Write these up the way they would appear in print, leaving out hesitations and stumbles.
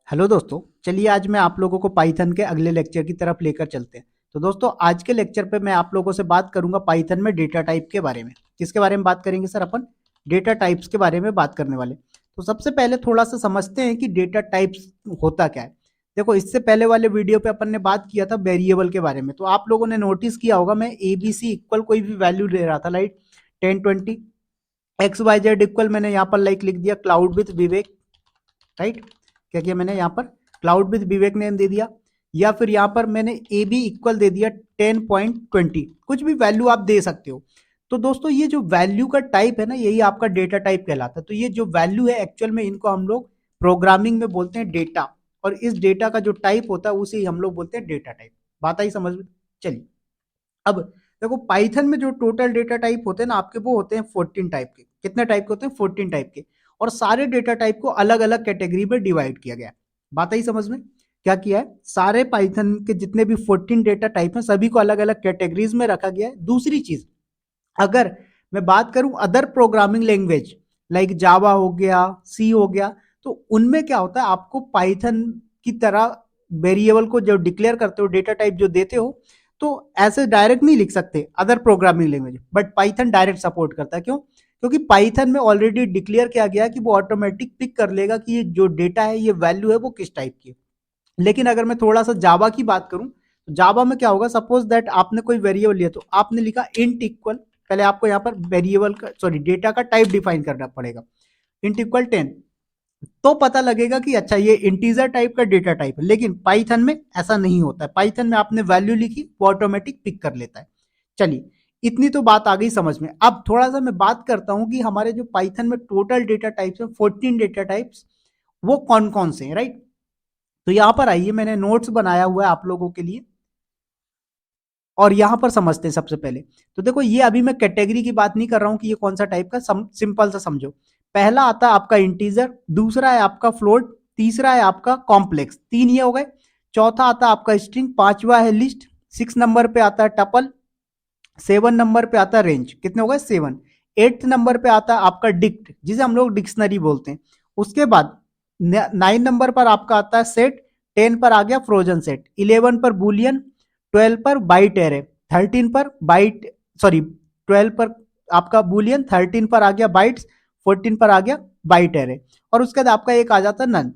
Hello दोस्तों, चलिए आज मैं आप लोगों को पाइथन के अगले लेक्चर की तरफ लेकर चलते हैं। तो दोस्तों आज के लेक्चर पे मैं आप लोगों से बात करूंगा पाइथन में डेटा टाइप के बारे में। किसके बारे में बात करेंगे सर? अपन डेटा टाइप्स के बारे में बात करने वाले। तो सबसे पहले थोड़ा सा समझते हैं कि डेटा टाइप्स होता क्या है। देखो, इससे पहले वाले वीडियो पे अपन ने बात किया था वेरिएबल के बारे में। तो आप लोगों ने नोटिस किया होगा, मैं ABC इक्वल कोई भी वैल्यू ले रहा था, लाइक 1020 XYZ इक्वल मैंने यहाँ पर लाइक लिख दिया क्लाउड विथ विवेक, राइट। क्या किया मैंने यहाँ पर? क्लाउड विद विवेक नेम दे दिया, या फिर यहाँ पर मैंने ए बी इक्वल दे दिया 10.20। कुछ भी वैल्यू आप दे सकते हो। तो दोस्तों ये जो वैल्यू का टाइप है ना, यही आपका डेटा टाइप कहलाता है। तो ये जो वैल्यू है एक्चुअल में इनको हम लोग प्रोग्रामिंग में बोलते हैं डेटा, और इस डेटा का जो टाइप होता है उसे ही हम लोग बोलते हैं डेटा टाइप। बात आई समझ में? चलिए, अब देखो पाइथन में जो टोटल डेटा टाइप होते हैं ना आपके, वो होते हैं 14 टाइप के। कितने टाइप के होते हैं? 14 टाइप के। और सारे डेटा टाइप को अलग अलग कैटेगरी में डिवाइड किया गया है। बात आई समझ में? क्या किया है, सारे पाइथन के जितने भी 14 डेटा टाइप हैं सभी को अलग अलग कैटेगरीज में रखा गया है। दूसरी चीज, अगर मैं बात करूं other programming language like Java हो गया, सी हो गया, तो उनमें क्या होता है, आपको पाइथन की तरह वेरिएबल को जो डिक्लेयर करते हो, डेटा टाइप जो देते हो, तो ऐसे डायरेक्ट नहीं लिख सकते other programming language. But Python direct support करता है। क्यों? क्योंकि पाइथन में ऑलरेडी डिक्लेयर किया गया है कि वो ऑटोमेटिक पिक कर लेगा कि ये जो डेटा है, ये वैल्यू है, वो किस टाइप की है। लेकिन अगर मैं थोड़ा सा जावा की बात करूं, तो जावा में क्या होगा, सपोज दैट आपने कोई वेरिएबल लिया, तो आपने लिखा इंट इक्वल, पहले आपको यहाँ पर वेरिएबल का सॉरी डेटा का टाइप डिफाइन करना पड़ेगा। इंट इक्वल 10, तो पता लगेगा कि अच्छा ये इंटीजर टाइप का डेटा टाइप है। लेकिन पाइथन में ऐसा नहीं होता है। पाइथन में आपने वैल्यू लिखी, वो ऑटोमेटिक पिक कर लेता है। चलिए, इतनी तो बात आ गई समझ में। अब थोड़ा सा मैं बात करता हूं कि हमारे जो पाइथन में टोटल डेटा टाइप्स है 14 डेटा टाइप्स, वो कौन कौन से हैं, राइट। तो यहां पर आइए, मैंने नोट्स बनाया हुआ है आप लोगों के लिए, और यहां पर समझते हैं सबसे पहले। तो देखो, ये अभी मैं कैटेगरी की बात नहीं कर रहा हूं कि ये कौन सा टाइप का, सिंपल सा समझो। पहला आता है आपका इंटीजर, दूसरा है आपका फ्लोट, तीसरा है आपका कॉम्प्लेक्स, तीन ये हो गए। चौथा आता है आपका स्ट्रिंग, पांचवा है लिस्ट, 6 नंबर पे आता है टपल, 7 नंबर पे आता है रेंज। कितने हो गए? 7। 8 नंबर पे आता है आपका डिक्ट, जिसे हम लोग डिक्शनरी बोलते हैं। उसके बाद 9 नंबर पर आपका आता है सेट, 10 पर आ गया फ्रोजन सेट, 11 पर बुलियन, 12 पर बाइट एरे, 13 पर बाइट सॉरी 12 पर आपका बुलियन, 13 पर आ गया बाइट्स, 14 पर आ गया बाइट एरे, और उसके बाद आपका एक आ जाता है नन।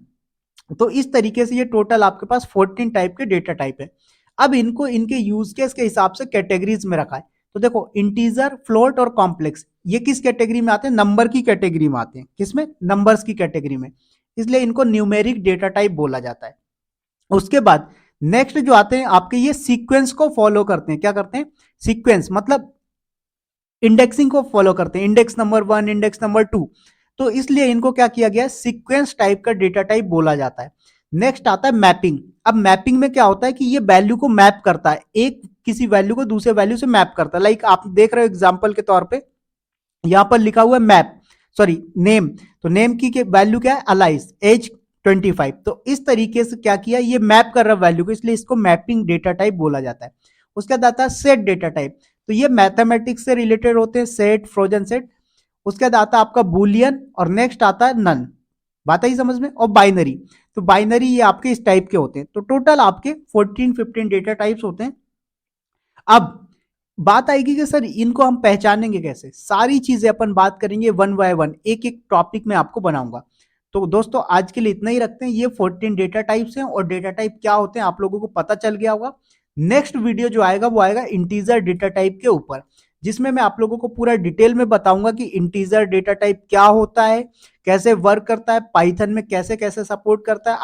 तो इस तरीके से ये टोटल आपके पास 14 टाइप के डेटा टाइप है। अब इनको इनके यूज केस के हिसाब से कैटेगरीज में रखा है। तो देखो, इंटीजर, फ्लोट और कॉम्प्लेक्स, ये किस कैटेगरी में आते हैं? नंबर की कैटेगरी में आते हैं। किसमें? नंबर्स की कैटेगरी में। इसलिए इनको न्यूमेरिक डेटा टाइप बोला जाता है। उसके बाद नेक्स्ट जो आते हैं आपके, ये सीक्वेंस को फॉलो करते हैं। क्या करते हैं? सीक्वेंस मतलब इंडेक्सिंग को फॉलो करते हैं, इंडेक्स नंबर 1, इंडेक्स नंबर 2। तो इसलिए इनको क्या किया गया है, सीक्वेंस टाइप का डेटा टाइप बोला जाता है। नेक्स्ट आता है मैपिंग। अब मैपिंग में क्या होता है कि ये वैल्यू को मैप करता है, एक किसी वैल्यू को दूसरे वैल्यू से मैप करता है। लाइक आप देख रहे हो एग्जांपल के तौर पे, यहां पर लिखा हुआ है मैप सॉरी नेम, तो नेम की वैल्यू क्या है? Alice, age 25। तो इस तरीके से क्या किया, ये मैप कर रहा है वैल्यू को, इसलिए इसको मैपिंग डेटा टाइप बोला जाता है। उसके बाद आता है सेट डेटा टाइप। तो ये मैथमेटिक्स से रिलेटेड होते हैं, सेट, फ्रोजन सेट। उसके बाद आता है आपका बुलियन, और नेक्स्ट आता है नन। बात आई समझ में? और बाइनरी। तो बाइनरी ये आपके इस टाइप के होते हैं। तो टोटल आपके 14-15 डेटा टाइप्स होते हैं। अब बात आएगी कि सर इनको हम पहचानेंगे कैसे? सारी चीजें अपन बात करेंगे वन बाय वन, एक एक टॉपिक में आपको बनाऊंगा। तो दोस्तों आज के लिए इतना ही रखते हैं। ये 14 डेटा टाइप्स हैं, और डेटा टाइप क्या होते हैं आप लोगों को पता चल गया होगा। नेक्स्ट वीडियो जो आएगा वो आएगा इंटीजर डेटा टाइप के ऊपर, जिसमें मैं आप लोगों को पूरा डिटेल में बताऊंगा कि इंटीजर डेटा टाइप क्या होता है, कैसे वर्क करता है, पाइथन में कैसे कैसे सपोर्ट करता है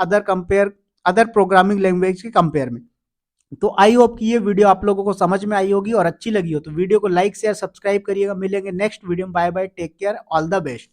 अदर प्रोग्रामिंग लैंग्वेज के कंपेयर में। तो आई होप कि ये वीडियो आप लोगों को समझ में आई होगी और अच्छी लगी हो, तो वीडियो को लाइक शेयर सब्सक्राइब करिएगा। मिलेंगे नेक्स्ट वीडियो में। Bye bye, take care, all the best.